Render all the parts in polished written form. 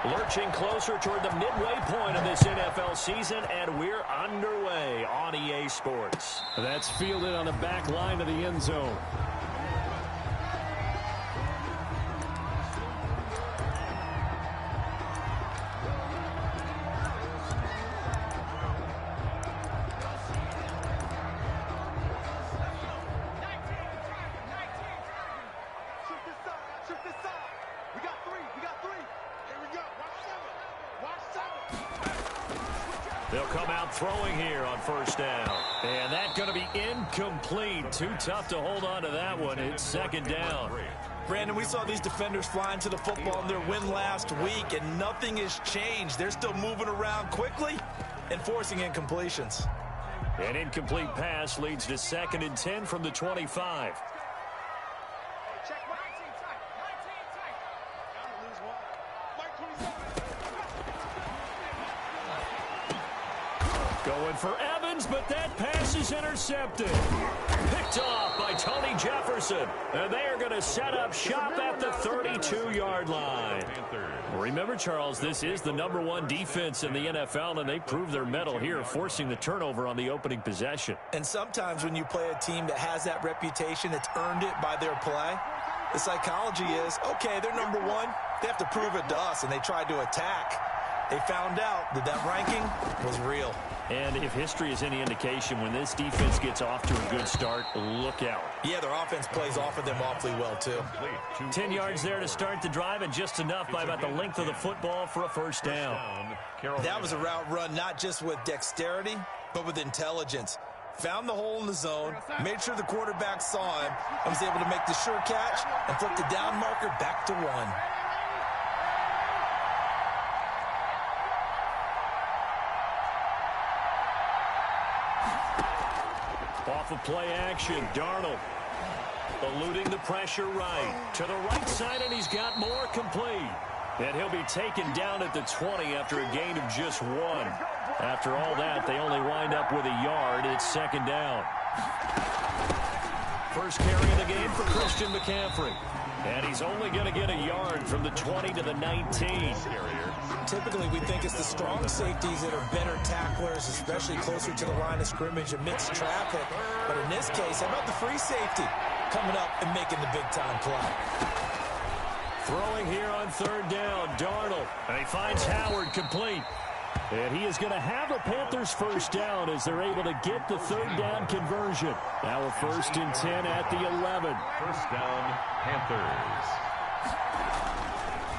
Lurching closer toward the midway point of this NFL season, and we're underway on EA Sports. That's fielded on the back line of the end zone. They'll come out throwing here on first down. And that's going to be incomplete. Too tough to hold on to that one. It's second down. Brandon, we saw these defenders flying to the football in their win last week, and nothing has changed. They're still moving around quickly and forcing incompletions. An incomplete pass leads to 2nd and 10 from the 25. Going for Evans, but that pass is intercepted. Picked off by Tony Jefferson. And they are going to set up shop at the 32-yard line. Remember, Charles, this is the #1 defense in the NFL, and they proved their mettle here, forcing the turnover on the opening possession. And sometimes when you play a team that has that reputation, it's earned it by their play. The psychology is, okay, they're #1. They have to prove it to us, and they tried to attack. They found out that that ranking was real. And if history is any indication, when this defense gets off to a good start, look out. Yeah, their offense plays off of them awfully well, too. 10 yards there to start the drive, and just enough by about the length of the football for a first down. That was a route run not just with dexterity, but with intelligence. Found the hole in the zone, made sure the quarterback saw him, and was able to make the sure catch and flip the down marker back to 1. Off of play action, Darnold eluding the pressure right. To the right side, and he's got more complete. And he'll be taken down at the 20 after a gain of just 1. After all that, they only wind up with a yard. It's second down. First carry of the game for Christian McCaffrey. And he's only going to get a yard from the 20 to the 19. Typically, we think it's the strong safeties that are better tacklers, especially closer to the line of scrimmage amidst traffic. But in this case, how about the free safety coming up and making the big-time play? Throwing here on third down, Darnold. And he finds Howard complete. And he is going to have a Panthers first down as they're able to get the third down conversion. Now a 1st and 10 at the 11. First down, Panthers.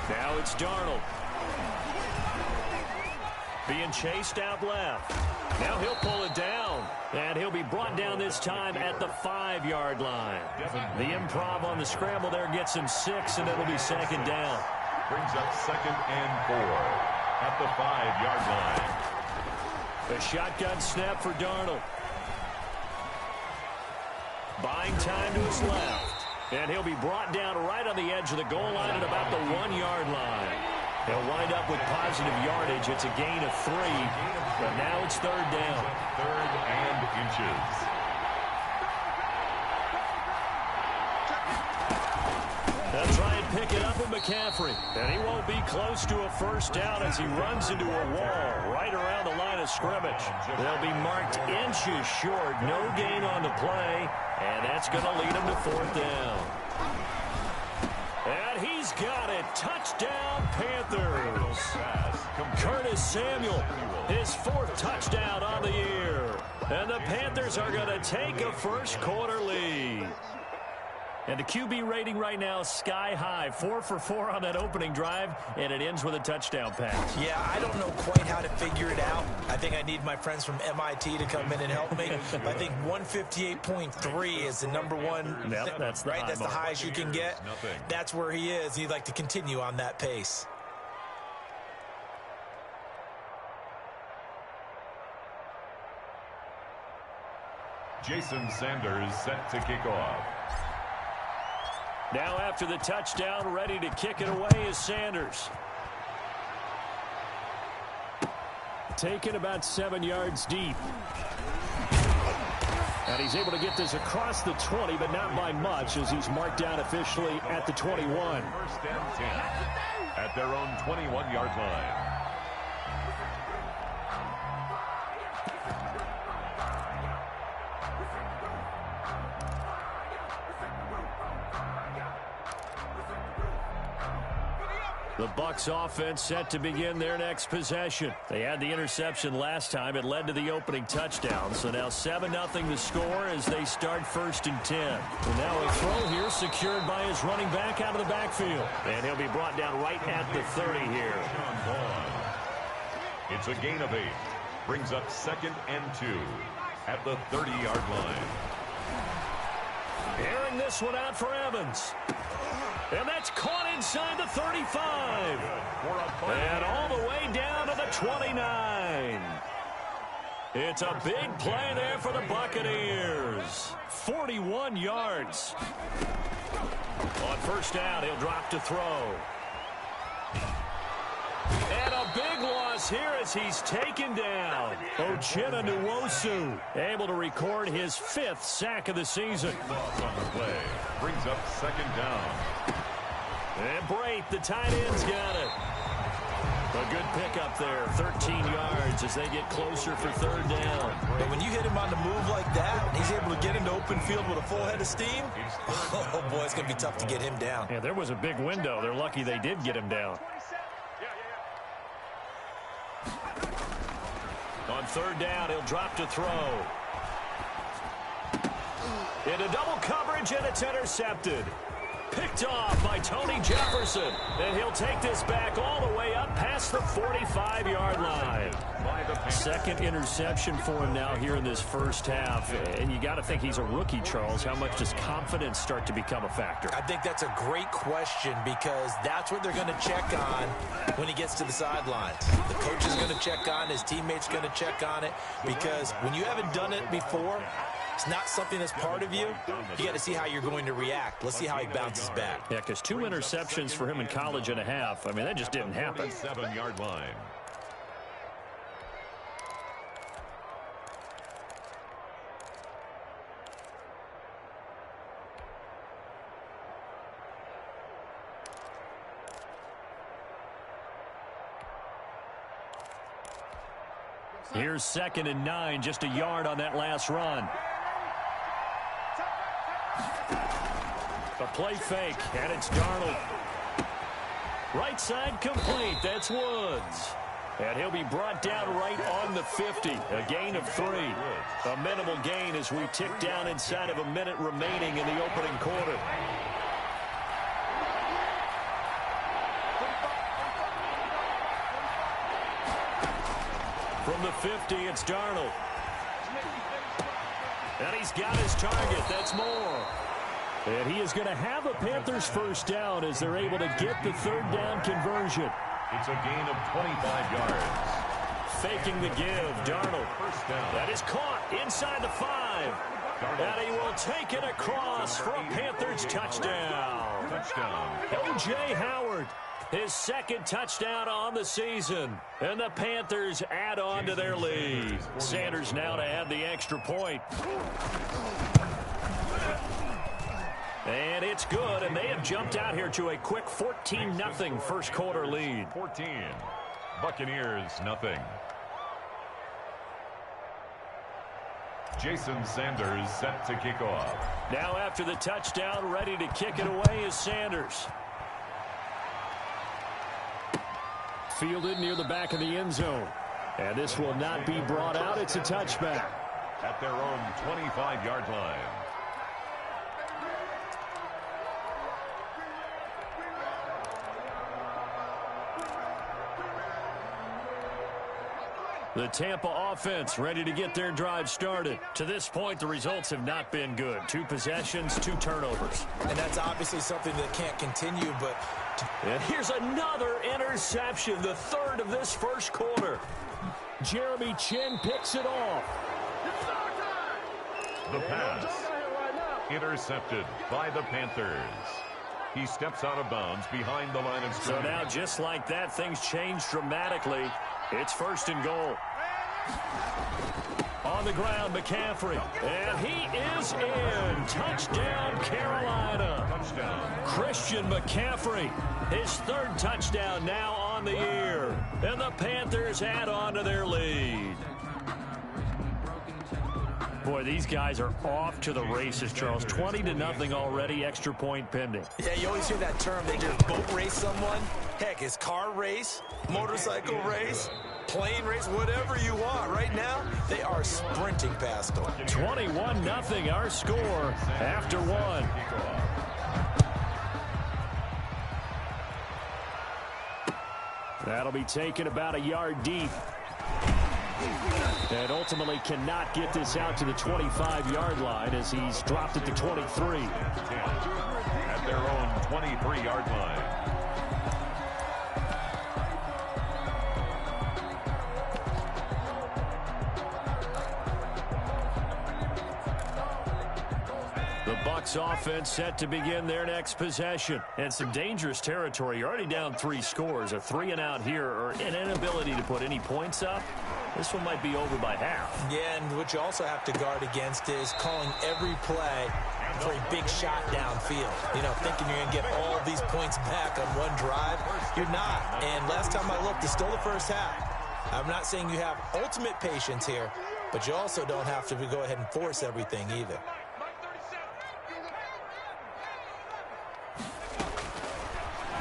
Now it's Darnold. Being chased out left. Now he'll pull it down. And he'll be brought down this time at the 5-yard line. The improv on the scramble there gets him 6, and it'll be second down. Brings up 2nd and 4 at the 5-yard line. A shotgun snap for Darnold. Buying time to his left. And he'll be brought down right on the edge of the goal line at about the 1-yard line. He'll wind up with positive yardage. It's a gain of 3. But now it's third down. 3rd and inches. They'll try and pick it up with McCaffrey. And he won't be close to a first down as he runs into a wall right around the line of scrimmage. They'll be marked inches short. No gain on the play. And that's going to lead him to 4th down. And he's got it. Touchdown, Panthers. Curtis Samuel, his 4th touchdown on the year. And the Panthers are going to take a first quarter lead. And the QB rating right now, sky high. 4 for 4 on that opening drive, and it ends with a touchdown pass. Yeah, I don't know quite how to figure it out. I think I need my friends from MIT to come in and help me. I think 158.3 is the #1. Yep, that's the right. That's the mark. highest you can get. That's where he is. He'd like to continue on that pace. Jason Sanders set to kick off. Now after the touchdown, ready to kick it away is Sanders. Taken about 7 yards deep. And he's able to get this across the 20, but not by much, as he's marked down officially at the 21. First and 10 at their own 21-yard line. The Bucs offense set to begin their next possession. They had the interception last time. It led to the opening touchdown. So now 7-0 the score as they start 1st and 10. And now a throw here secured by his running back out of the backfield. And he'll be brought down right at the 30 here. It's a gain of 8. Brings up 2nd and 2 at the 30-yard line. Airing this one out for Evans. And that's caught inside the 35. And all the way down to the 29. It's a big play there for the Buccaneers. 41 yards. On 1st down, he'll drop to throw. And a big loss here as he's taken down. Uchenna Nwosu able to record his 5th sack of the season. On the play. Brings up 2nd down. And Brate, the tight end's got it. A good pickup there, 13 yards as they get closer for 3rd down. But when you hit him on the move like that, and he's able to get into open field with a full head of steam, oh boy, it's going to be tough to get him down. Yeah, there was a big window. They're lucky they did get him down. On 3rd down, he'll drop to throw. Into double coverage, and it's intercepted. Picked off by Tony Jefferson. And he'll take this back all the way up past the 45-yard line. 2nd interception for him now here in this 1st half. And you got to think he's a rookie, Charles. How much does confidence start to become a factor? I think that's a great question because that's what they're going to check on when he gets to the sidelines. The coach is going to check on, his teammates going to check on it because when you haven't done it before, it's not something that's part of you. You got to see how you're going to react. Let's see how he bounces back. Yeah, because 2 interceptions for him in college and a half. I mean, that just didn't happen. 7-yard line. Here's 2nd and 9, just a yard on that last run. A play fake, and it's Darnold. Right side complete. That's Woods. And he'll be brought down right on the 50. A gain of 3. A minimal gain as we tick down inside of a minute remaining in the opening quarter. From the 50, it's Darnold. And he's got his target. That's Moore. And he is going to have a Panthers 1st down as they're able to get the 3rd down conversion. It's a gain of 25 yards. Faking the give, Darnold. 1st down. That is caught inside the 5. And he will take it across for a Panthers touchdown. Touchdown. O.J. Howard, his 2nd touchdown on the season. And the Panthers add on to their lead. Sanders now to add the extra point. And it's good, and they have jumped out here to a quick 14-0 1st quarter lead. 14. Buccaneers, nothing. Jason Sanders set to kick off. Now after the touchdown, ready to kick it away is Sanders. Fielded near the back of the end zone. And this will not be brought out. It's a touchback. At their own 25-yard line. The Tampa offense ready to get their drive started. To this point, the results have not been good. 2 possessions, 2 turnovers. And that's obviously something that can't continue, but... And here's another interception, the 3rd of this 1st quarter. Jeremy Chin picks it off. The pass. Intercepted by the Panthers. He steps out of bounds behind the line of scrimmage. So now, just like that, things change dramatically. It's 1st and goal. On the ground, McCaffrey. And he is in. Touchdown, Carolina. Touchdown. Christian McCaffrey. His third touchdown now on the year. And the Panthers add on to their lead. Boy, these guys are off to the races, Charles. 20-0 already, extra point pending. Yeah, you always hear that term. They just boat race someone. Heck, it's car race, motorcycle race, plane race, whatever you want. Right now, they are sprinting past them. 21-0 our score after one. That'll be taken about a yard deep. And ultimately cannot get this out to the 25-yard line as he's dropped it to 23. At their own 23-yard line. The Bucs offense set to begin their next possession. And some dangerous territory. You're already down 3 scores. A 3-and-out here or an inability to put any points up. This one might be over by half. Yeah, and what you also have to guard against is calling every play for a big shot downfield. You know, thinking you're going to get all these points back on one drive. You're not. And last time I looked, it's still the first half. I'm not saying you have ultimate patience here, but you also don't have to go ahead and force everything either.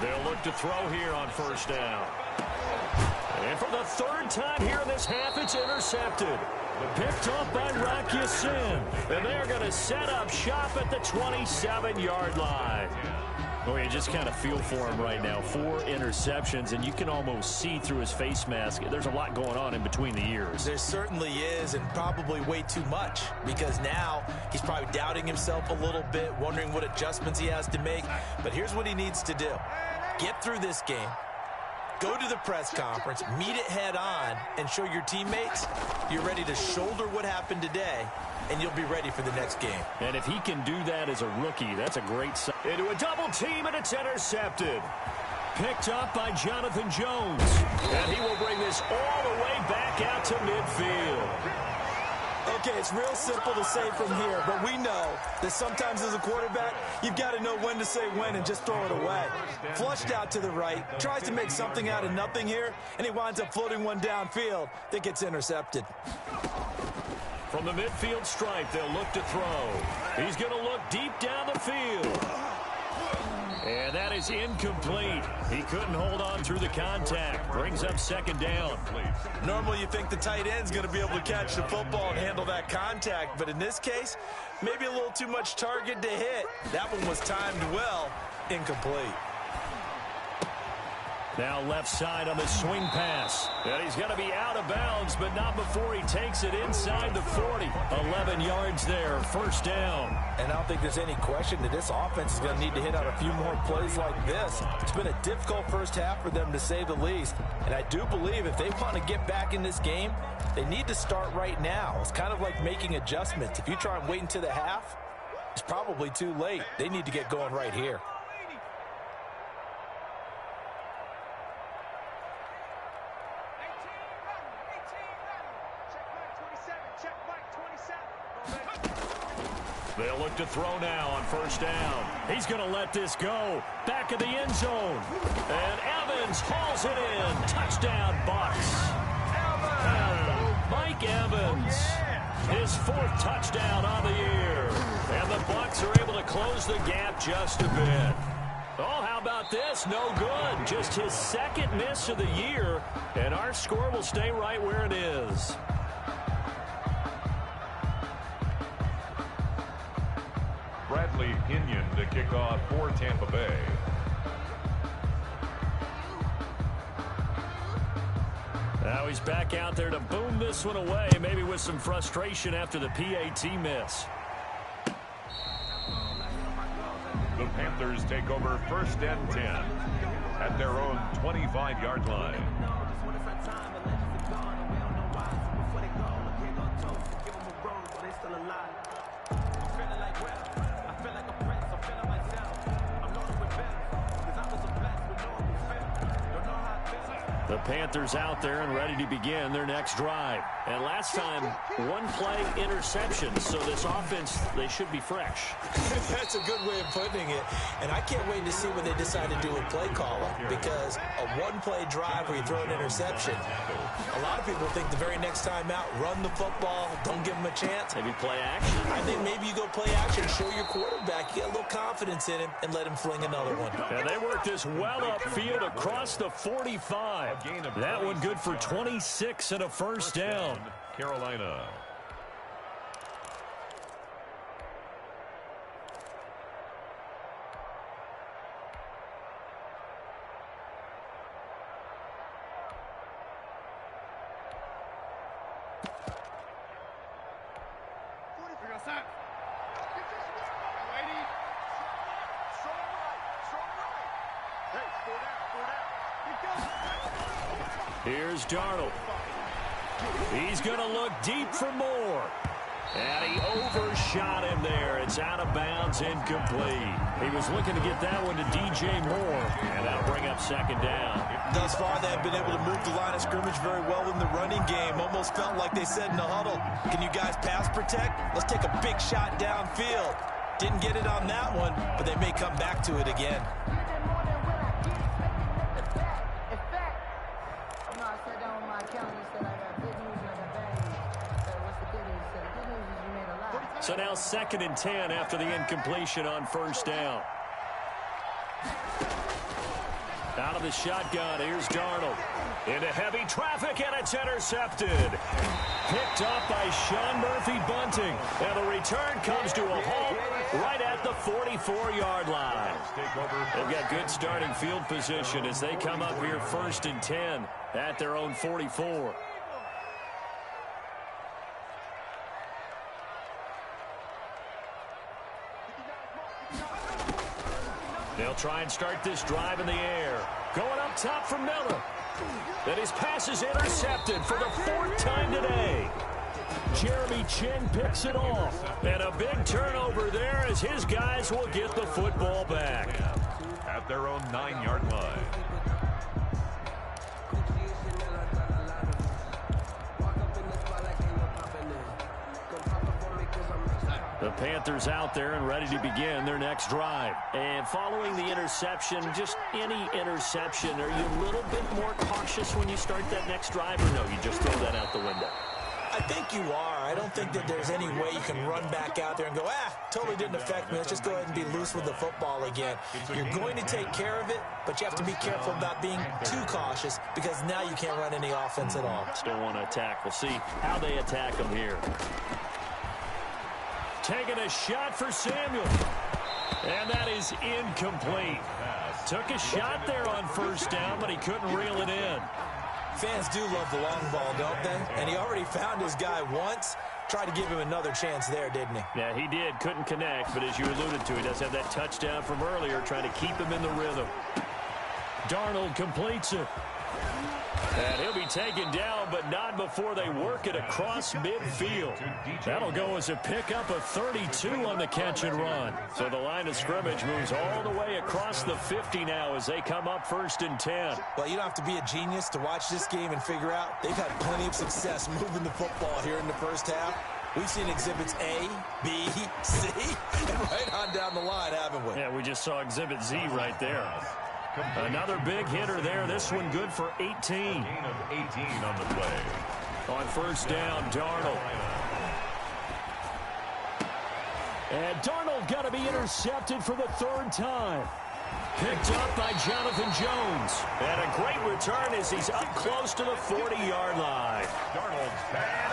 They'll look to throw here on first down. And for the third time here in this half, it's intercepted. Picked up by Rocky Sin. And they're going to set up shop at the 27-yard line. Oh, you just kind of feel for him right now. 4 interceptions, and you can almost see through his face mask. There's a lot going on in between the ears. There certainly is, and probably way too much, because now he's probably doubting himself a little bit, wondering what adjustments he has to make. But here's what he needs to do. Get through this game. Go to the press conference, meet it head on, and show your teammates you're ready to shoulder what happened today, and you'll be ready for the next game. And if he can do that as a rookie, that's a great sign. Into a double team, and it's intercepted. Picked up by Jonathan Jones. And he will bring this all the way back out to midfield. Okay, it's real simple to say from here, but we know that sometimes as a quarterback, you've got to know when to say when and just throw it away. Flushed out to the right, tries to make something out of nothing here, and he winds up floating one downfield that gets intercepted. From the midfield stripe, they'll look to throw. He's going to look deep down the field. And that is incomplete. He couldn't hold on through the contact. Brings up second down. Normally you think the tight end's going to be able to catch the football and handle that contact, but in this case, maybe a little too much target to hit. That one was timed well, incomplete. Now left side on the swing pass. And he's going to be out of bounds, but not before he takes it inside the 40. 11 yards there, first down. And I don't think there's any question that this offense is going to need to hit out a few more plays like this. It's been a difficult first half for them, to say the least. And I do believe if they want to get back in this game, they need to start right now. It's kind of like making adjustments. If you try and wait until the half, it's probably too late. They need to get going right here. They'll look to throw now on first down. He's going to let this go. Back of the end zone. And Evans hauls it in. Touchdown, Bucs. Mike Evans. His 4th touchdown on the year. And the Bucs are able to close the gap just a bit. Oh, how about this? No good. Just his 2nd miss of the year. And our score will stay right where it is. Bradley Pinion to kick off for Tampa Bay. Now he's back out there to boom this one away, maybe with some frustration after the PAT miss. The Panthers take over first and 10 at their own 25-yard line. The Panthers out there and ready to begin their next drive. And last time, one play interception. So this offense, they should be fresh. That's a good way of putting it. And I can't wait to see what they decide to do with play calling. Because a one-play drive where you throw an interception, a lot of people think the very next time out, run the football, don't give them a chance. Maybe play action. I think maybe you go play action, show your quarterback, you get a little confidence in him, and let him fling another one. And they work this well upfield across the 45. That one good for 26 and a first down. Carolina. Here's Darnold. He's going to look deep for more. And he overshot him there. It's out of bounds, incomplete. He was looking to get that one to DJ Moore. And that'll bring up second down. Thus far, they've been able to move the line of scrimmage very well in the running game. Almost felt like they said in the huddle, can you guys pass protect? Let's take a big shot downfield. Didn't get it on that one, but they may come back to it again. So now 2nd and 10 after the incompletion on first down. Out of the shotgun, here's Darnold. Into heavy traffic, and it's intercepted. Picked up by Sean Murphy-Bunting. And the return comes to a halt right at the 44-yard line. They've got good starting field position as they come up here 1st and 10 at their own 44. They'll try and start this drive in the air. Going up top for Miller. Then his pass is intercepted for the 4th time today. Jeremy Chin picks it off. And a big turnover there as his guys will get the football back. At their own 9-yard line. The Panthers out there and ready to begin their next drive. And following the interception, just any interception, are you a little bit more cautious when you start that next drive, or no, you just throw that out the window? I think you are. I don't think that there's any way you can run back out there and go, totally didn't affect me. Let's just go ahead and be loose with the football again. You're going to take care of it, but you have to be careful about being too cautious because now you can't run any offense at all. Still want to attack. We'll see how they attack them here. Taking a shot for Samuel. And that is incomplete. Took a shot there on first down, but he couldn't reel it in. Fans do love the long ball, don't they? And he already found his guy once. Tried to give him another chance there, didn't he? Yeah, he did. Couldn't connect, but as you alluded to, he does have that touchdown from earlier, trying to keep him in the rhythm. Darnold completes it. And he'll be taken down, but not before they work it across midfield. That'll go as a pickup of 32 on the catch and run. So the line of scrimmage moves all the way across the 50 now as they come up 1st and 10. Well, you don't have to be a genius to watch this game and figure out they've had plenty of success moving the football here in the first half. We've seen exhibits A, B, C, and right on down the line, haven't we? Yeah, we just saw exhibit Z right there. Another big hitter there. This one good for 18. Gain of 18 on the play. On first down, Darnold. And Darnold got to be intercepted for the 3rd time. Picked up by Jonathan Jones. And a great return as he's up close to the 40-yard line.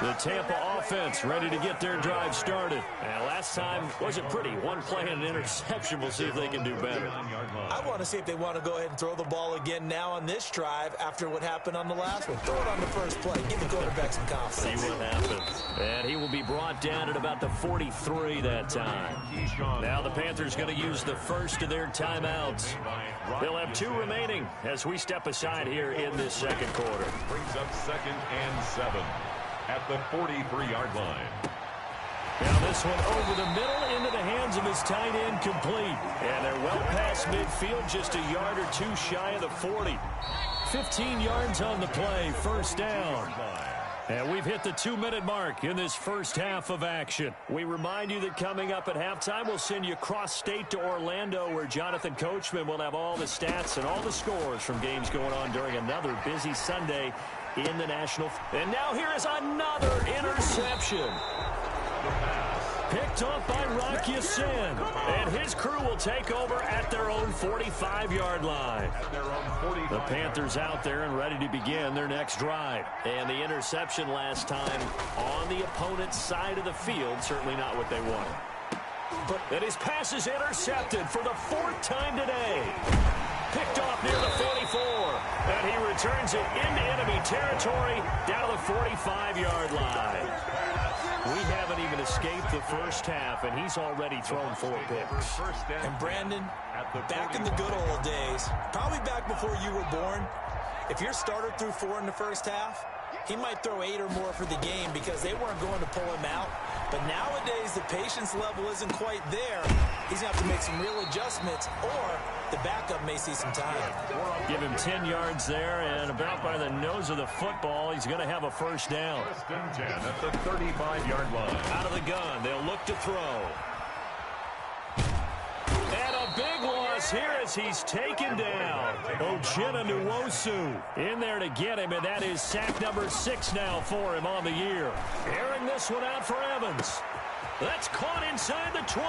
The Tampa offense ready to get their drive started. And last time wasn't pretty. One play and an interception. We'll see if they can do better. I want to see if they want to go ahead and throw the ball again now on this drive after what happened on the last one. Throw it on the first play. Give the quarterback some confidence. See what happens. And he will be brought down at about the 43 that time. Now the Panthers going to use the first of their timeouts. They'll have 2 remaining as we step aside here in this 2nd quarter. Brings up 2nd and 7 at the 43-yard line. Now this one over the middle into the hands of his tight end, complete. And they're well past midfield, just a yard or 2 shy of the 40. 15 yards on the play, first down. And we've hit the 2-minute mark in this first half of action. We remind you that coming up at halftime, we'll send you cross-state to Orlando, where Jonathan Coachman will have all the stats and all the scores from games going on during another busy Sunday in the National. And now here is another interception. Picked off by Rock Ya-Sin. And his crew will take over at their own 45-yard line. The Panthers out there and ready to begin their next drive. And the interception last time on the opponent's side of the field, certainly not what they wanted. And his pass is intercepted for the 4th time today. Picked off near the 44. And he returns it into enemy territory down to the 45-yard line. We haven't even escaped the first half, and he's already thrown 4 picks. And Brandon, back in the good old days, probably back before you were born, if your starter threw 4 in the first half, he might throw 8 or more for the game because they weren't going to pull him out. But nowadays, the patience level isn't quite there. He's going to have to make some real adjustments, or the backup may see some time. Give him 10 yards there, and about by the nose of the football, he's going to have a first down. First and 10 at the 35-yard line. Out of the gun, they'll look to throw. And a big loss here as he's taken down. Uchenna Nwosu in there to get him, and that is sack number 6 now for him on the year. Airing this one out for Evans. That's caught inside the 20.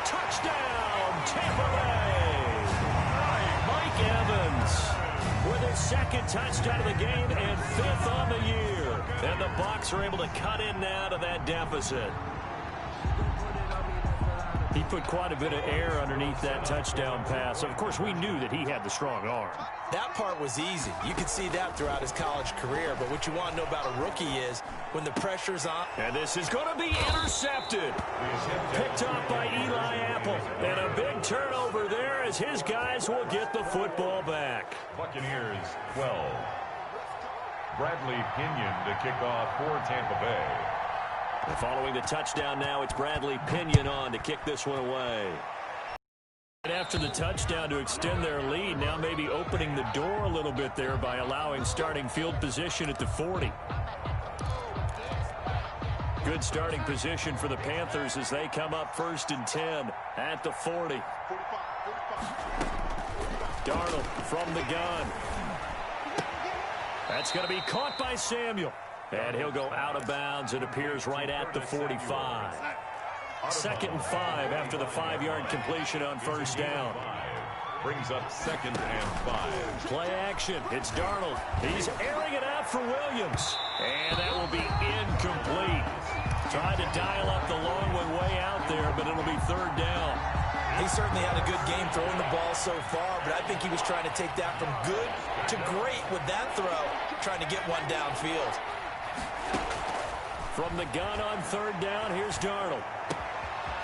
Touchdown, Tampa Bay. Mike Evans with his 2nd touchdown of the game and 5th on the year. And the Bucs are able to cut in now to that deficit. He put quite a bit of air underneath that touchdown pass. Of course, we knew that he had the strong arm. That part was easy. You could see that throughout his college career. But what you want to know about a rookie is when the pressure's on. And this is going to be intercepted. Picked off by Eli Apple. And a big turnover there as his guys will get the football back. Buccaneers 12. Bradley Pinion to kick off for Tampa Bay. And following the touchdown now, it's Bradley Pinion on to kick this one away. And after the touchdown to extend their lead, now maybe opening the door a little bit there by allowing starting field position at the 40. Good starting position for the Panthers as they come up 1st and 10 at the 40. Darnold from the gun. That's going to be caught by Samuel. And he'll go out of bounds. It appears right at the 45. 2nd and 5 after the 5-yard completion on 1st down. Brings up 2nd and 5. Play action. It's Darnold. He's airing it out for Williams. And that will be incomplete. Tried to dial up the long one way out there, but it'll be 3rd down. He certainly had a good game throwing the ball so far, but I think he was trying to take that from good to great with that throw, trying to get one downfield. From the gun on 3rd down, here's Darnold.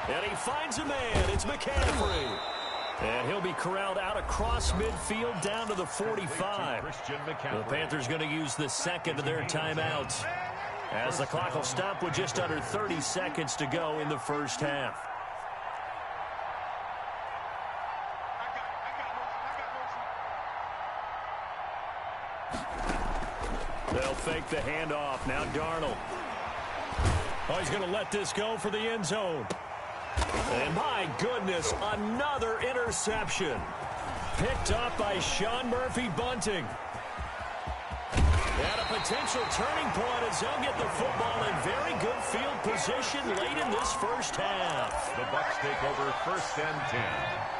And he finds a man. It's McCaffrey. And he'll be corralled out across midfield down to the 45. The Panthers going to use the 2nd of their timeouts as the clock will stop with just under 30 seconds to go in the first half. They'll fake the handoff. Now Darnold. Oh, he's going to let this go for the end zone. And my goodness, another interception. Picked up by Sean Murphy-Bunting. And a potential turning point as they'll get the football in very good field position late in this first half. The Bucs take over 1st and 10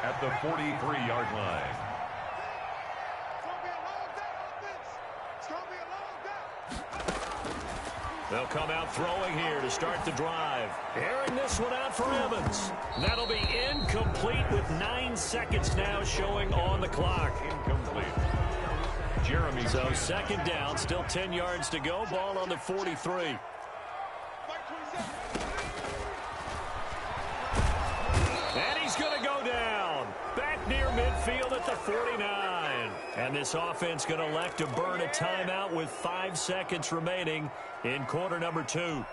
at the 43-yard line. They'll come out throwing here to start the drive. Airing this one out for Evans. That'll be incomplete with 9 seconds now showing on the clock. Incomplete. Jeremy. So 2nd down, still 10 yards to go. Ball on the 43. And he's going to go down. Back near midfield at the 49. And this offense going to elect to burn a timeout with 5 seconds remaining in quarter number 2.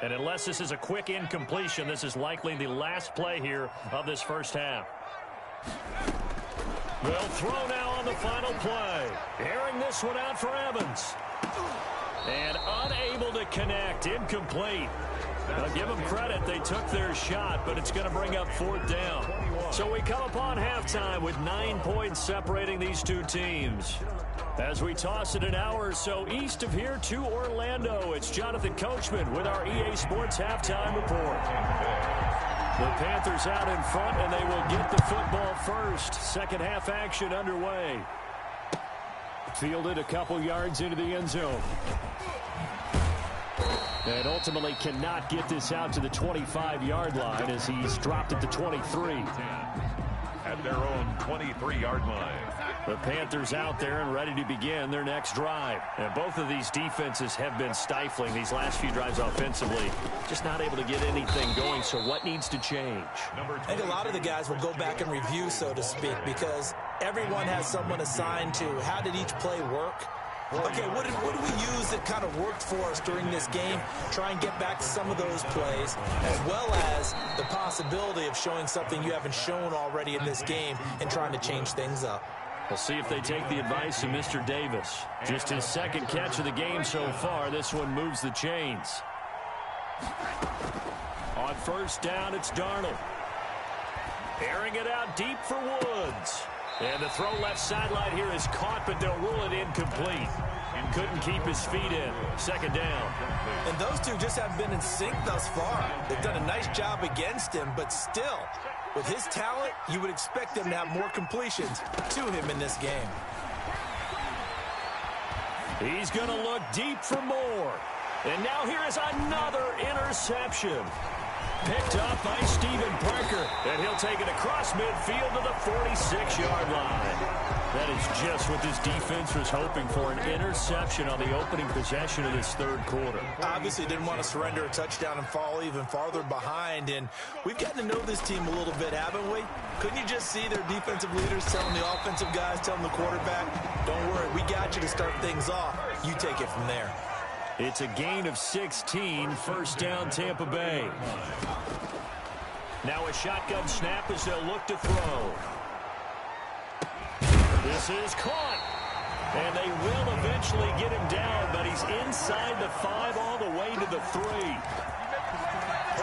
And unless this is a quick incompletion, this is likely the last play here of this first half. They'll throw now on the final play. Airing this one out for Evans. And unable to connect. Incomplete. I'll give them credit. They took their shot, but it's going to bring up 4th down. So we come upon halftime with 9 points separating these two teams. As we toss it an hour or so east of here to Orlando, it's Jonathan Coachman with our EA Sports Halftime Report. The Panthers out in front, and they will get the football first. Second half action underway. Fielded a couple yards into the end zone. And ultimately cannot get this out to the 25-yard line as he's dropped at the 23. At their own 23-yard line. The Panthers out there and ready to begin their next drive. And both of these defenses have been stifling these last few drives offensively. Just not able to get anything going, so what needs to change? I think a lot of the guys will go back and review, so to speak, because everyone has someone assigned to how did each play work. Okay, what did we use that kind of worked for us during this game? Try and get back to some of those plays, as well as the possibility of showing something you haven't shown already in this game and trying to change things up. We'll see if they take the advice of Mr. Davis. Just his second catch of the game so far. This one moves the chains. On first down, it's Darnold. Airing it out deep for Woods. And the throw left sideline here is caught, but they'll rule it incomplete. Couldn't keep his feet in. Second down. And those two just haven't been in sync thus far. They've done a nice job against him, but still, with his talent, you would expect them to have more completions to him in this game. He's going to look deep for more. And now here is another interception. Picked up by Steven Parker. And he'll take it across midfield to the 46-yard line. That is just what this defense was hoping for, an interception on the opening possession of this third quarter. Obviously didn't want to surrender a touchdown and fall even farther behind. And we've gotten to know this team a little bit, haven't we? Couldn't you just see their defensive leaders telling the offensive guys, telling the quarterback, don't worry, we got you to start things off. You take it from there. It's a gain of 16, first down Tampa Bay. Now a shotgun snap as they'll look to throw. This is caught. And they will eventually get him down, but he's inside the 5 all the way to the 3.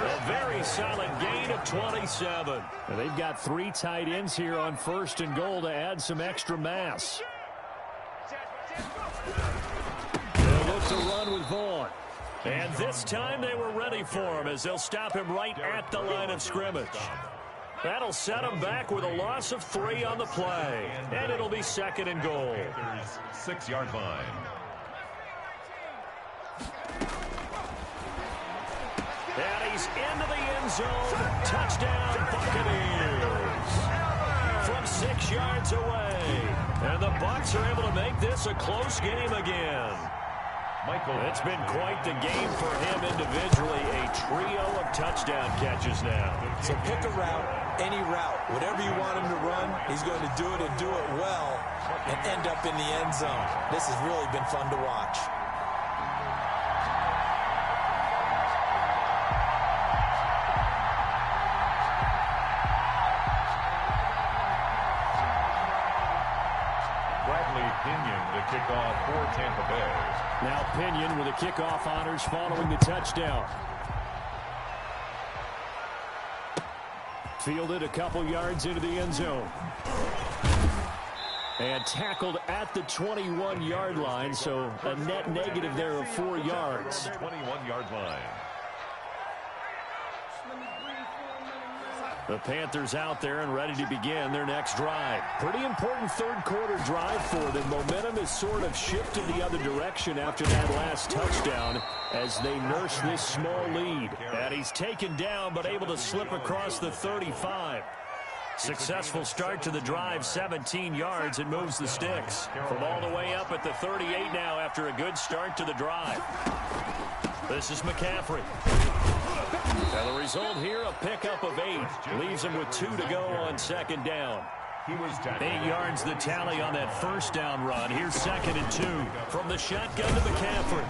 A very solid gain of 27. And they've got 3 tight ends here on first and goal to add some extra mass. They'll look to run with Vaughn. And this time they were ready for him as they'll stop him right at the line of scrimmage. That'll set him back with a loss of 3 on the play. And it'll be second and goal. 6-yard line. And he's into the end zone. Touchdown, Buccaneers. From 6 yards away. And the Bucs are able to make this a close game again. It's been quite the game for him individually. A trio of touchdown catches now. So pick a route, any route. Whatever you want him to run, he's going to do it and do it well and end up in the end zone. This has really been fun to watch. Kickoff for Tampa Bay. Now Pinion with the kickoff honors following the touchdown. Fielded a couple yards into the end zone. And tackled at the 21-yard line, so a net negative there of 4 yards. 21-yard line. The Panthers out there and ready to begin their next drive. Pretty important third quarter drive for them. Momentum has sort of shifted the other direction after that last touchdown as they nurse this small lead. And he's taken down but able to slip across the 35. Successful start to the drive, 17 yards, and moves the sticks. From all the way up at the 38 now after a good start to the drive. This is McCaffrey. And the result here, a pickup of 8. Leaves him with 2 to go on second down. He was tackled. 8 yards the tally on that first down run. Here's 2nd and 2 from the shotgun to McCaffrey.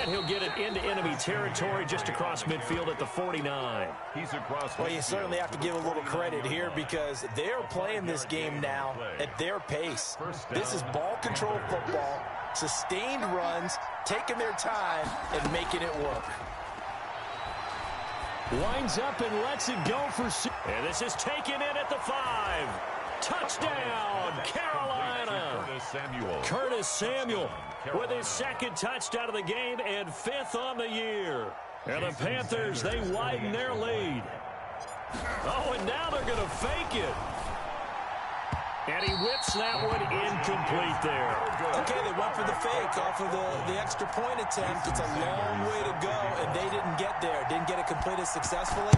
And he'll get it into enemy territory just across midfield at the 49. He's across. Well, you certainly have to give a little credit here because they're playing this game now at their pace. This is ball control football, sustained runs, taking their time, and making it work. Winds up and lets it go for... And this is taken in at the 5. Touchdown, Carolina. Curtis Samuel with his 2nd touchdown of the game and 5th on the year. And the Panthers, they widen their lead. Oh, and now they're going to fake it. And he whips that one incomplete there. Okay, they went for the fake off of the extra point attempt. It's a long way to go, and they didn't get there. Didn't get it completed successfully.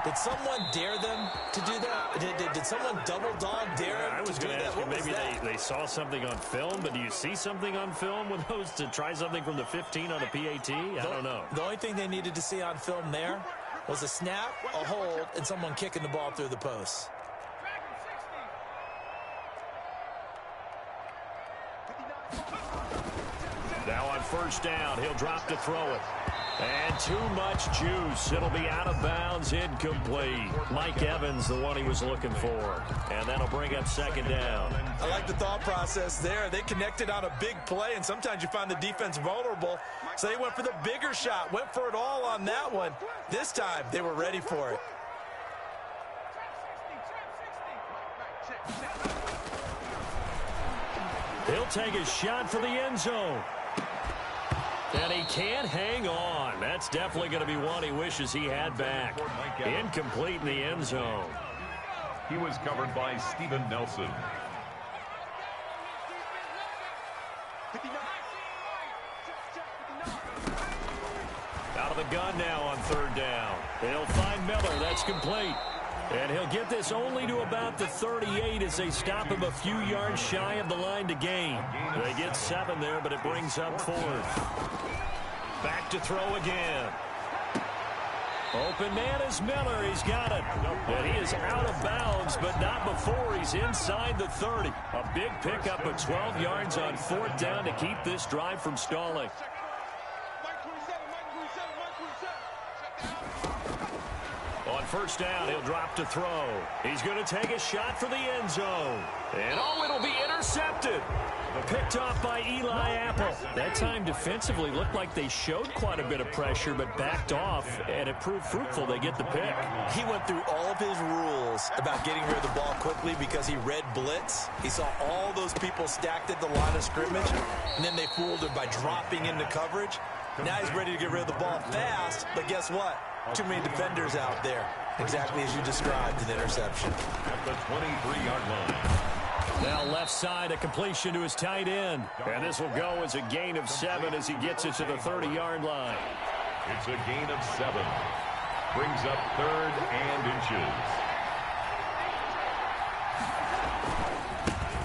Did someone dare them to do that? Did someone double dog dare them? I was going to ask you, maybe they saw something on film, but do you see something on film with those to try something from the 15 on a PAT? I don't know. The only thing they needed to see on film there was a snap, a hold, and someone kicking the ball through the post. Now on first down, he'll drop to throw it. And too much juice. It'll be out of bounds, incomplete. Mike Evans, the one he was looking for. And that'll bring up 2nd down. I like the thought process there. They connected on a big play, and sometimes you find the defense vulnerable. So they went for the bigger shot, went for it all on that one. This time, they were ready for it. He'll take a shot for the end zone. And he can't hang on. That's definitely going to be one he wishes he had back. Incomplete in the end zone. He was covered by Steven Nelson. Out of the gun now on 3rd down. They'll find Miller. That's complete. And he'll get this only to about the 38 as they stop him a few yards shy of the line to gain. They get 7 there, but it brings up 4th. Back to throw again. Open man is Miller. He's got it. And he is out of bounds, but not before he's inside the 30. A big pickup of 12 yards on 4th down to keep this drive from stalling. On first down, he'll drop to throw. He's going to take a shot for the end zone. And oh, it'll be intercepted. Picked off by Eli Apple. That time defensively looked like they showed quite a bit of pressure, but backed off, and it proved fruitful. They get the pick. He went through all of his rules about getting rid of the ball quickly because he read blitz. He saw all those people stacked at the line of scrimmage, and then they fooled him by dropping into coverage. Now he's ready to get rid of the ball fast, but guess what? Too many defenders out there. Exactly as you described, an interception. At the 23-yard line. Now left side, a completion to his tight end. And this will go as a gain of 7 as he gets it to the 30-yard line. It's a gain of 7. Brings up 3rd and inches.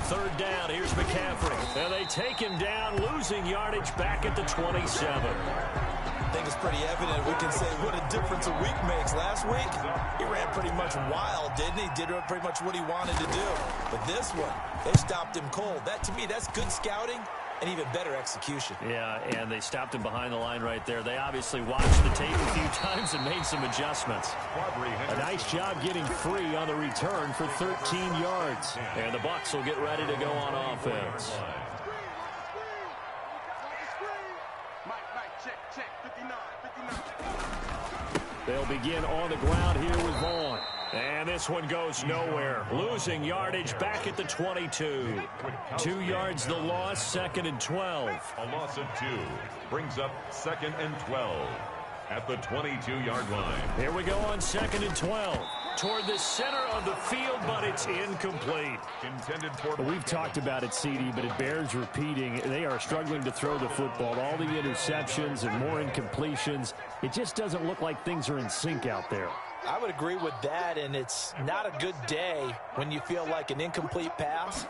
3rd down, here's McCaffrey. And they take him down, losing yardage back at the 27. I think it's pretty evident. We can say what a difference a week makes. Last week, he ran pretty much wild, didn't he? Did pretty much what he wanted to do. But this one, they stopped him cold. That, to me, that's good scouting and even better execution. Yeah, and they stopped him behind the line right there. They obviously watched the tape a few times and made some adjustments. A nice job getting free on the return for 13 yards. And the Bucs will get ready to go on offense. They'll begin on the ground here with Vaughn. And this one goes nowhere. Losing yardage back at the 22. 2 yards the loss, 2nd and 12. A loss of 2 brings up 2nd and 12 at the 22-yard line. Here we go on 2nd and 12. Toward the center of the field, but it's incomplete. Intended for... We've talked about it, CD, but it bears repeating. They are struggling to throw the football. All the interceptions and more incompletions. It just doesn't look like things are in sync out there. I would agree with that, and it's not a good day when you feel like an incomplete pass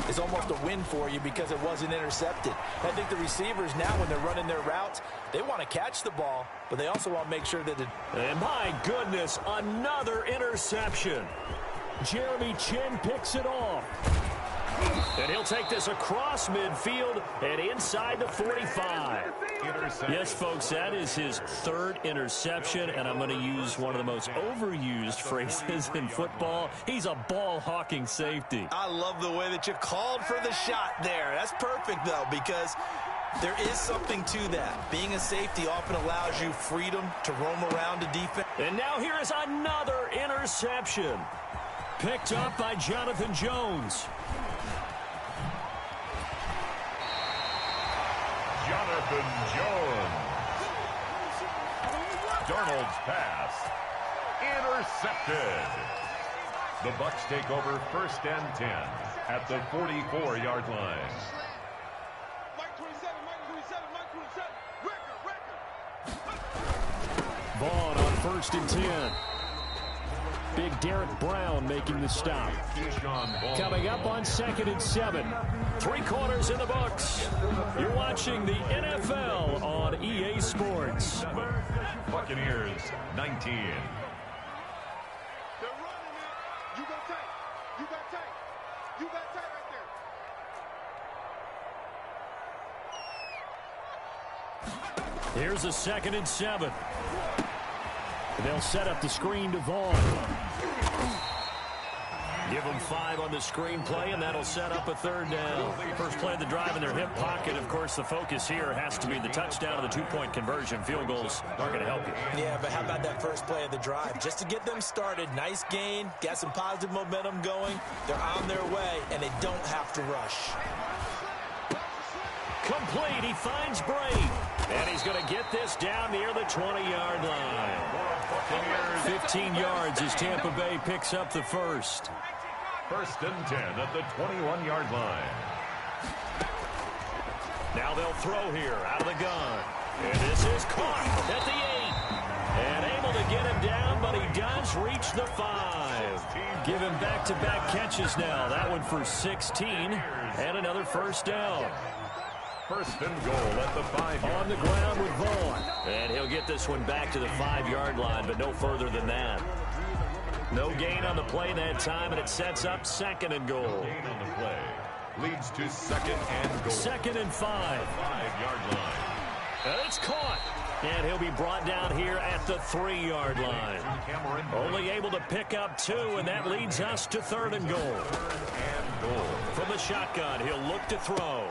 is almost a win for you because it wasn't intercepted. I think the receivers now, when they're running their routes, they want to catch the ball, but they also want to make sure that it... And my goodness, another interception. Jeremy Chin picks it off. And he'll take this across midfield and inside the 45. Yes, folks, that is his third interception, and I'm going to use one of the most overused phrases in football. He's a ball-hawking safety. I love the way that you called for the shot there. That's perfect, though, because there is something to that. Being a safety often allows you freedom to roam around the defense. And now here is another interception. Picked up by Jonathan Jones. Jonathan Jones. Darnold's pass. Intercepted. The Bucs take over 1st and 10 at the 44-yard line. Vaughn on 1st and 10. Big Derek Brown making the stop. Coming up on 2nd and 7. 3 quarters in the books. You're watching the NFL on EA Sports. Buccaneers 19. Here's a 2nd and 7. They'll set up the screen to Vaughn. Give them 5 on the screen play, and that'll set up a 3rd down. First play of the drive in their hip pocket. Of course, the focus here has to be the touchdown and the 2-point conversion. Field goals aren't going to help you. Yeah, but how about that first play of the drive? Just to get them started, nice gain, got some positive momentum going. They're on their way, and they don't have to rush. Complete. He finds Brady. And he's going to get this down near the 20-yard line. 15 yards as Tampa Bay picks up the first. 1st and 10 at the 21-yard line. Now they'll throw here out of the gun. And this is caught at the 8. And able to get him down, but he does reach the 5. Give him back-to-back catches now. That one for 16 and another 1st down. 1st and goal at the 5-yard on the ground with Vaughn. And he'll get this one back to the 5-yard line, but no further than that. No gain on the play that time, and it sets up 2nd and goal. No gain on the play. Leads to 2nd and goal. 2nd and 5. 5-yard line. And it's caught. And he'll be brought down here at the 3-yard line. Only able to pick up 2, and that leads us to 3rd and goal. 3rd and goal. From the shotgun, he'll look to throw.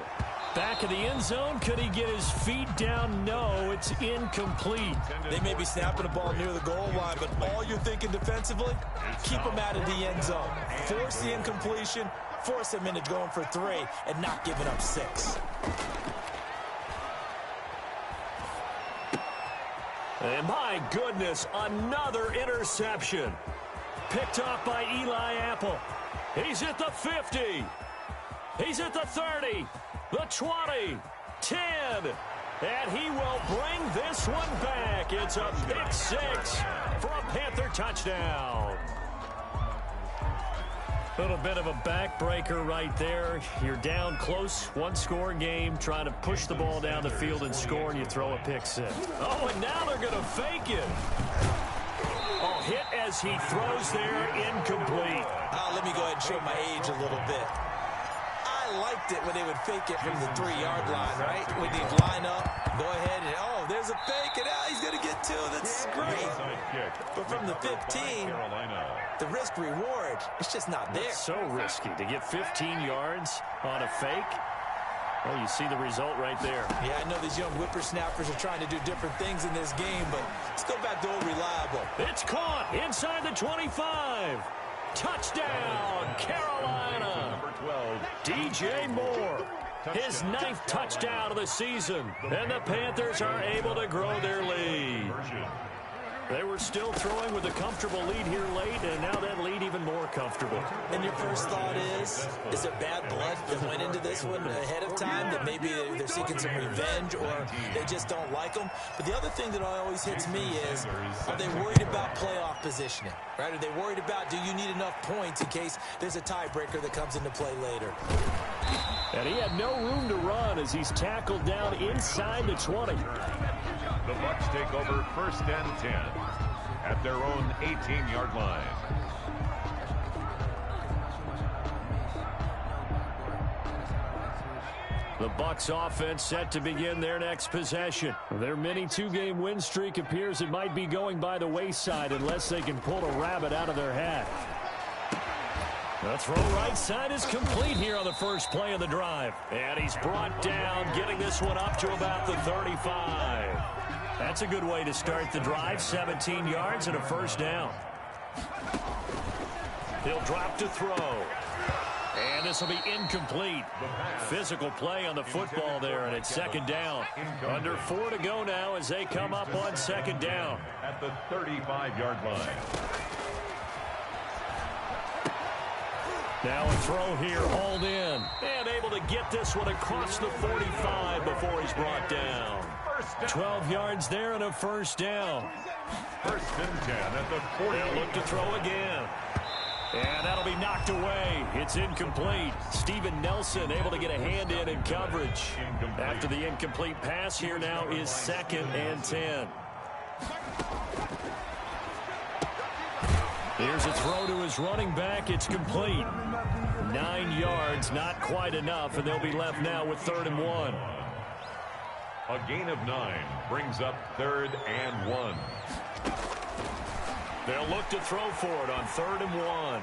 Back in the end zone, could he get his feet down? No, it's incomplete. They may be snapping the ball near the goal line, but all you're thinking defensively, keep them out of the end zone. Force the incompletion, force them into going for 3, and not giving up 6. And my goodness, another interception. Picked off by Eli Apple. He's at the 50. He's at the 30. The 20, 10, and he will bring this one back. It's a big 6 for a Panther touchdown. Little bit of a backbreaker right there. You're down close, 1-score game, trying to push the ball down the field and score, and you throw a pick 6. Oh, and now they're going to fake it. Oh, hit as he throws there, incomplete. Let me go ahead and show my age a little bit. I liked it when they would fake it from the 3-yard line, right? When they'd line up, go ahead, and oh, there's a fake, and now he's going to get 2. That's great. But from the 15, the risk-reward, it's just not there. It's so risky to get 15 yards on a fake. Well, you see the result right there. Yeah, I know these young whippersnappers are trying to do different things in this game, but let's go back to old reliable. It's caught inside the 25. Touchdown, Carolina. Number 12, DJ Moore. His 9th touchdown of the season. And the Panthers are able to grow their lead. They were still throwing with a comfortable lead here late, and now that lead even more comfortable. And your first thought is there bad blood that went into this one ahead of time, that maybe they're seeking some revenge or they just don't like them? But the other thing that always hits me is, are they worried about playoff positioning? Right? Are they worried about, do you need enough points in case there's a tiebreaker that comes into play later? And he had no room to run as he's tackled down inside the 20. The Bucs take over 1st and 10 at their own 18-yard line. The Bucs offense set to begin their next possession. Their mini two-game win streak appears it might be going by the wayside unless they can pull a rabbit out of their hat. The throw right side is complete here on the first play of the drive. And he's brought down, getting this one up to about the 35. That's a good way to start the drive. 17 yards and a first down. He'll drop to throw. And this will be incomplete. Physical play on the football there, and it's second down. Under 4 to go now as they come up on second down. At the 35-yard line. Now a throw here, hauled in. And able to get this one across the 45 before he's brought down. 12 yards there and a first down. First and 10 at the 40. They'll look to throw again. And that'll be knocked away. It's incomplete. Steven Nelson able to get a hand in coverage. After the incomplete pass, here now is second and 10. Here's a throw to his running back. It's complete. 9 yards, not quite enough, and they'll be left now with 3rd and 1. A gain of 9 brings up 3rd and 1. They'll look to throw for it on 3rd and 1.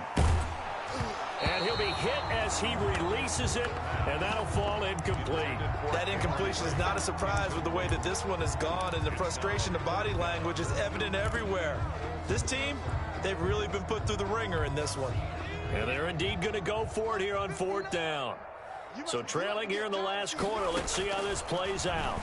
And he'll be hit as he releases it, and that'll fall incomplete. That incompletion is not a surprise with the way that this one has gone, and the frustration, the body language is evident everywhere. This team, they've really been put through the ringer in this one. And they're indeed going to go for it here on 4th down. So trailing here in the last quarter, let's see how this plays out.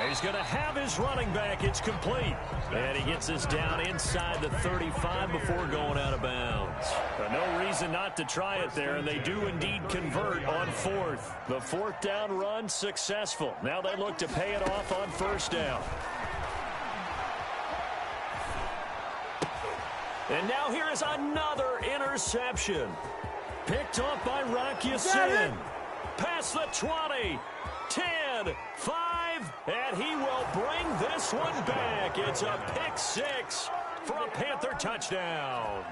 He's going to have his running back. It's complete. And he gets this down inside the 35 before going out of bounds. But no reason not to try it there, and they do indeed convert on 4th. The 4th down run successful. Now they look to pay it off on 1st down. And now here is another interception. Picked off by Rocky Sin. Past the 20, 10, 5, and he will bring this one back. It's a pick 6 for a Panther touchdown.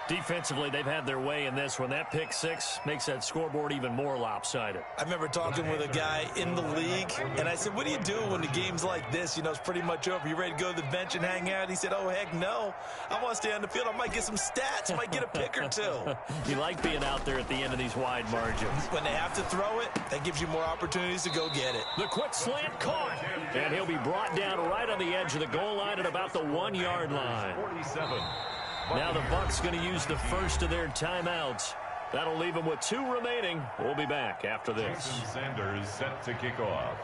Defensively, they've had their way in this one. That pick 6 makes that scoreboard even more lopsided. I remember talking with a guy in the league, and I said, what do you do when the game's like this? You know, it's pretty much over. You ready to go to the bench and hang out? He said, oh, heck no. I want to stay on the field. I might get some stats. I might get a pick or two. You like being out there at the end of these wide margins. When they have to throw it, that gives you more opportunities to go get it. The quick slant caught, and he'll be brought down right on the edge of the goal line at about the 1-yard line. 47. Now the Bucs going to use the first of their timeouts. That'll leave them with 2 remaining. We'll be back after this. Jason Sanders set to kick off.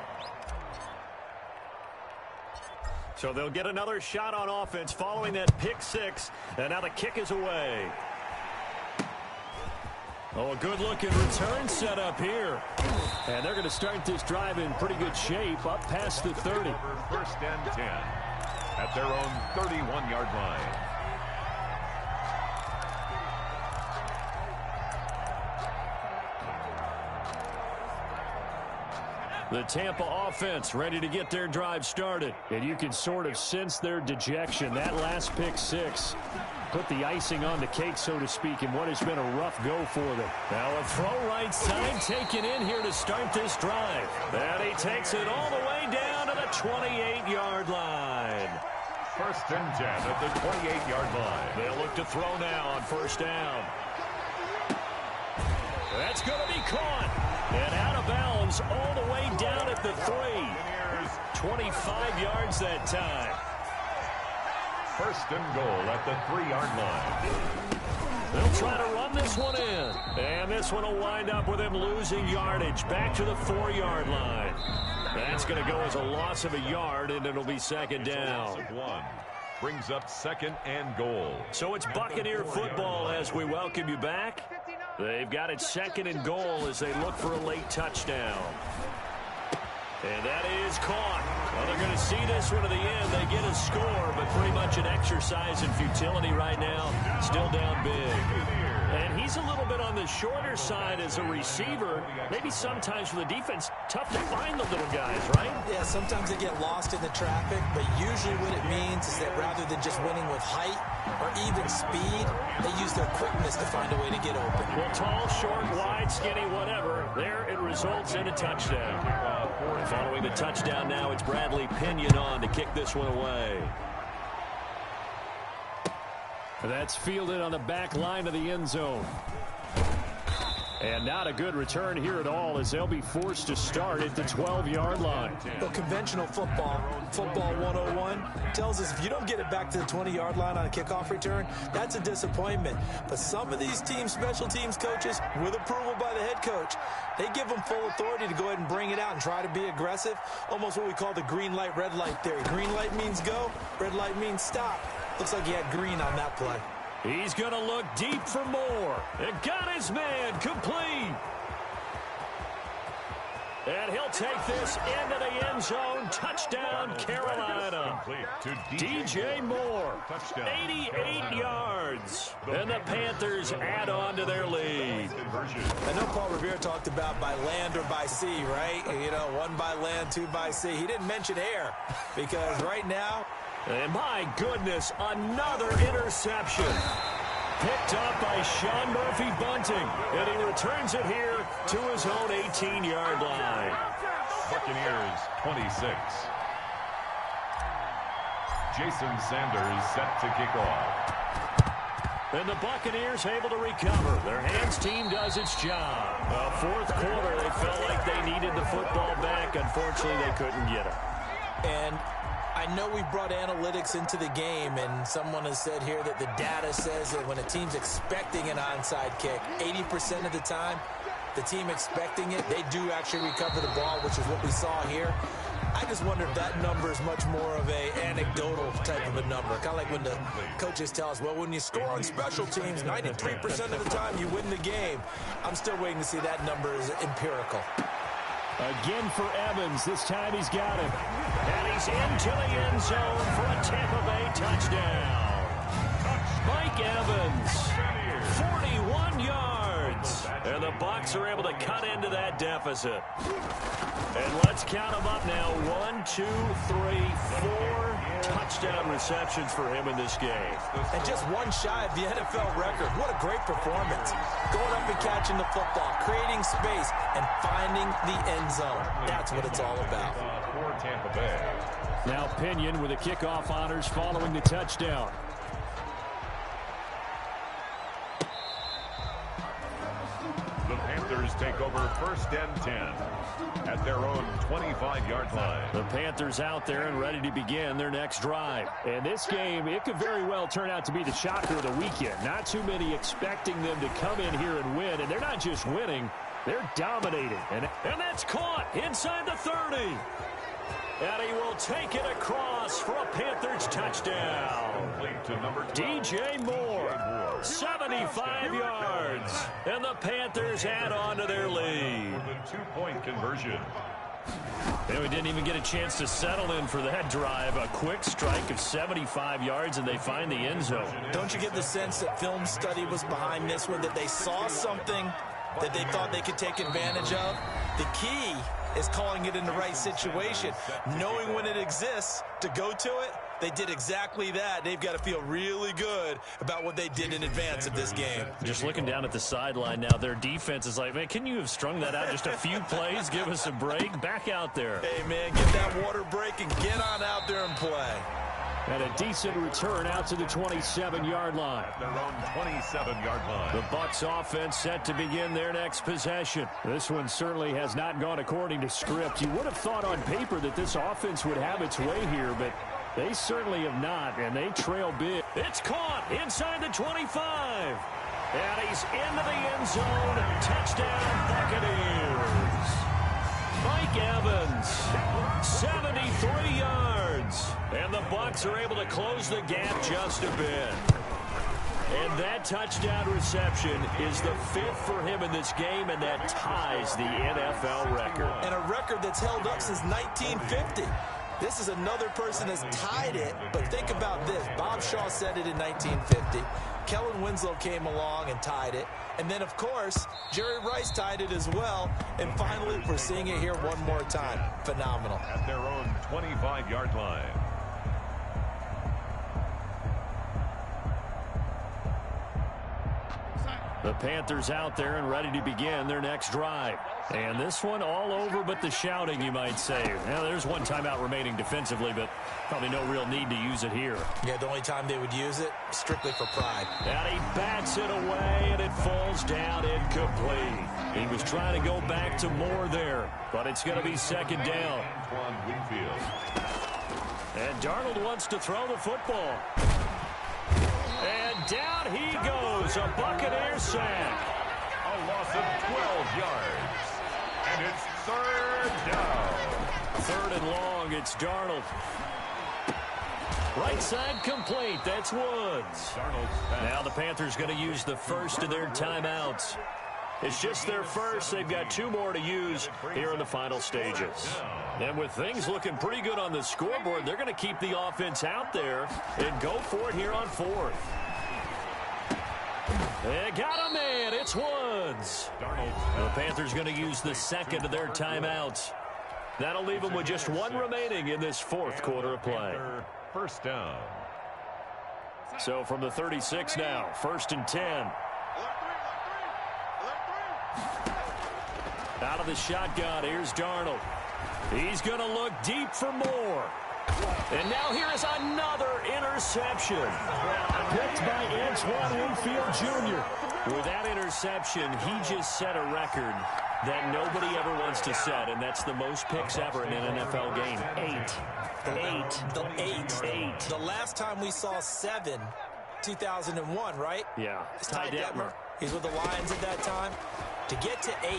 So they'll get another shot on offense following that pick 6. And now the kick is away. Oh, a good-looking return set up here. And they're going to start this drive in pretty good shape up past the 30. First and 10 at their own 31-yard line. The Tampa offense ready to get their drive started. And you can sort of sense their dejection. That last pick 6 put the icing on the cake, so to speak, in what has been a rough go for them. Now a throw right side taken in here to start this drive. And he takes it all the way down to the 28-yard line. First and 10 at the 28-yard line. They'll look to throw now on 1st down. That's going to be caught. And out of bounds all the way down at the 3. 25 yards that time. First and goal at the 3-yard line. They'll try to run this one in. And this one will wind up with him losing yardage back to the 4-yard line. That's going to go as a loss of a yard, and it'll be second down. Brings up 2nd and goal. So it's Buccaneer football as we welcome you back. They've got it 2nd and goal as they look for a late touchdown. And that is caught. Well, they're going to see this one to the end. They get a score, but pretty much an exercise in futility right now. Still down big. And he's a little bit on the shorter side as a receiver. Maybe sometimes for the defense, tough to find the little guys, right? Yeah, sometimes they get lost in the traffic, but usually what it means is that rather than just winning with height or even speed, they use their quickness to find a way to get open. Well, tall, short, wide, skinny, whatever. There it results in a touchdown. Following the touchdown now, it's Bradley Pinion on to kick this one away. That's fielded on the back line of the end zone. And not a good return here at all as they'll be forced to start at the 12-yard line. Well, conventional football 101, tells us if you don't get it back to the 20-yard line on a kickoff return, that's a disappointment. But some of these teams, special teams coaches, with approval by the head coach, they give them full authority to go ahead and bring it out and try to be aggressive. Almost what we call the green light, red light theory. Green light means go, red light means stop. Looks like he had green on that play. He's going to look deep for more. And got his man complete. And he'll take this into the end zone. Touchdown, Carolina. DJ Moore, 88 yards. And the Panthers add on to their lead. I know Paul Revere talked about by land or by sea, right? You know, one by land, two by sea. He didn't mention air because right now, and my goodness, another interception. Picked up by Sean Murphy Bunting. And he returns it here to his own 18-yard line. Buccaneers 26. Jason Sanders set to kick off. And the Buccaneers able to recover. Their hands team does its job. Fourth quarter, they felt like they needed the football back. Unfortunately, they couldn't get it. And I know we brought analytics into the game, and someone has said here that the data says that when a team's expecting an onside kick, 80% of the time, the team expecting it, they do actually recover the ball, which is what we saw here. I just wonder if that number is much more of a anecdotal type of a number. Kind of like when the coaches tell us, well, when you score on special teams, 93% of the time you win the game. I'm still waiting to see that number is empirical. Again for Evans. This time he's got him. And he's into the end zone for a Tampa Bay touchdown. Mike Evans, 41 yards. And the Bucs are able to cut into that deficit. And let's count them up now. 1, 2, 3, 4 touchdown receptions for him in this game. And just one shy of the NFL record. What a great performance. Going up and catching the football, creating space, and finding the end zone. That's what it's all about. For Tampa Bay. Now Pinion with the kickoff honors following the touchdown. The Panthers take over 1st and 10 at their own 25-yard line. The Panthers out there and ready to begin their next drive. And this game, it could very well turn out to be the shocker of the weekend. Not too many expecting them to come in here and win. And they're not just winning, they're dominating. And that's caught inside the 30. And he will take it across for a Panthers touchdown. DJ Moore, 75 yards. And the Panthers add on to their lead. With a 2-point conversion. And we didn't even get a chance to settle in for that drive. A quick strike of 75 yards, and they find the end zone. Don't you get the sense that film study was behind this one, that they saw something that they thought they could take advantage of? The key is calling it in the right situation, knowing when it exists to go to it. They did exactly that. They've got to feel really good about what they did in advance of this game. Just looking down at the sideline now, their defense is like, man, can you have strung that out just a few plays? Give us a break. Back out there. Hey, man, get that water break and get on out there and play. And a decent return out to the 27-yard line. At their own 27-yard line. The Bucs offense set to begin their next possession. This one certainly has not gone according to script. You would have thought on paper that this offense would have its way here, but they certainly have not, and they trail big. It's caught inside the 25. And he's into the end zone. Touchdown, Buccaneers. Mike Evans, 73 yards. And the Bucs are able to close the gap just a bit. And that touchdown reception is the 5th for him in this game, and that ties the NFL record. And a record that's held up since 1950. This is another person that's tied it, but think about this. Bob Shaw said it in 1950. Kellen Winslow came along and tied it. And then, of course, Jerry Rice tied it as well. And finally, we're seeing it here one more time. Phenomenal. At their own 25-yard line. The Panthers out there and ready to begin their next drive. And this one all over but the shouting, you might say. Now, there's one timeout remaining defensively, but probably no real need to use it here. Yeah, the only time they would use it, strictly for pride. And he bats it away, and it falls down incomplete. He was trying to go back to more there, but it's going to be second down. And Darnold wants to throw the football. And down he goes, a Buccaneer sack. A loss of 12 yards. And it's third down. Third and long, it's Darnold. Right side complete, that's Woods. Now the Panthers going to use the first of their timeouts. It's just their first. They've got two more to use here in the final stages. And with things looking pretty good on the scoreboard, they're going to keep the offense out there and go for it here on fourth. They got a man. It's Woods. The Panthers going to use the second of their timeouts. That'll leave them with just one remaining in this fourth quarter of play. First down. So from the 36 now, 1st and 10. Out of the shotgun, here's Darnold. He's going to look deep for more. And now here is another interception. Picked by Antoine Winfield Jr. With that interception, he just set a record that nobody ever wants to set, and that's the most picks ever in an NFL game. 8. The last time we saw 7, 2001, right? Yeah. It's Ty Detmer. He's with the Lions at that time. To get to 8.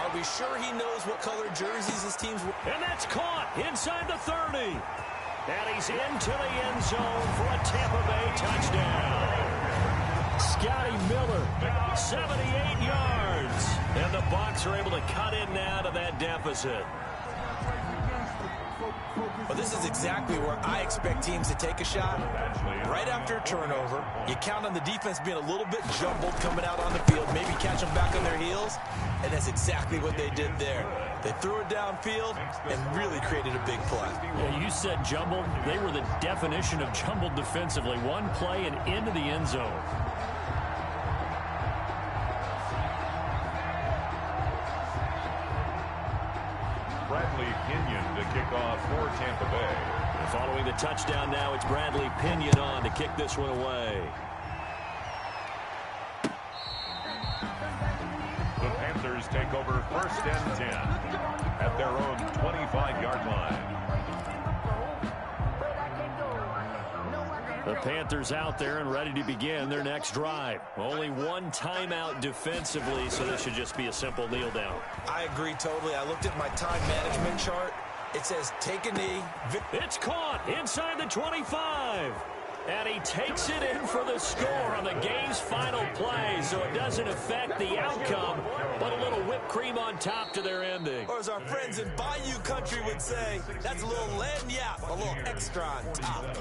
Are we sure he knows what color jerseys his team's wearing? And that's caught inside the 30. And he's into the end zone for a Tampa Bay touchdown. Scotty Miller, 78 yards. And the Bucs are able to cut in now to that deficit. Well, this is exactly where I expect teams to take a shot. Right after a turnover, you count on the defense being a little bit jumbled coming out on the field, maybe catch them back on their heels, and that's exactly what they did there. They threw it downfield and really created a big play. Yeah, you said jumbled. They were the definition of jumbled defensively. One play and into the end zone. Bradley Pinion to kick off for Tampa Bay. And following the touchdown now, it's Bradley Pinion on to kick this one away. The Panthers take over 1st and 10 at their own 25-yard line. The Panthers out there and ready to begin their next drive. Only one timeout defensively, so this should just be a simple kneel down. I agree totally. I looked at my time management chart. It says take a knee. It's caught inside the 25. And he takes it in for the score on the game's final play, so it doesn't affect the outcome, but a little whipped cream on top to their ending. Or as our friends in Bayou Country would say, that's a little lagniappe, a little extra on top.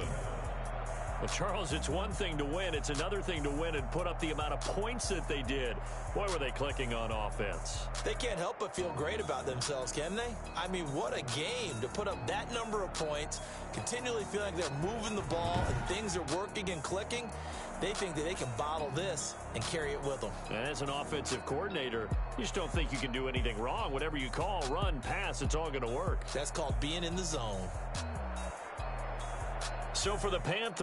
Well, Charles, it's one thing to win. It's another thing to win and put up the amount of points that they did. Boy, were they clicking on offense. They can't help but feel great about themselves, can they? I mean, what a game to put up that number of points, continually feeling like they're moving the ball and things are working and clicking. They think that they can bottle this and carry it with them. And as an offensive coordinator, you just don't think you can do anything wrong. Whatever you call, run, pass, it's all going to work. That's called being in the zone. So for the Panthers.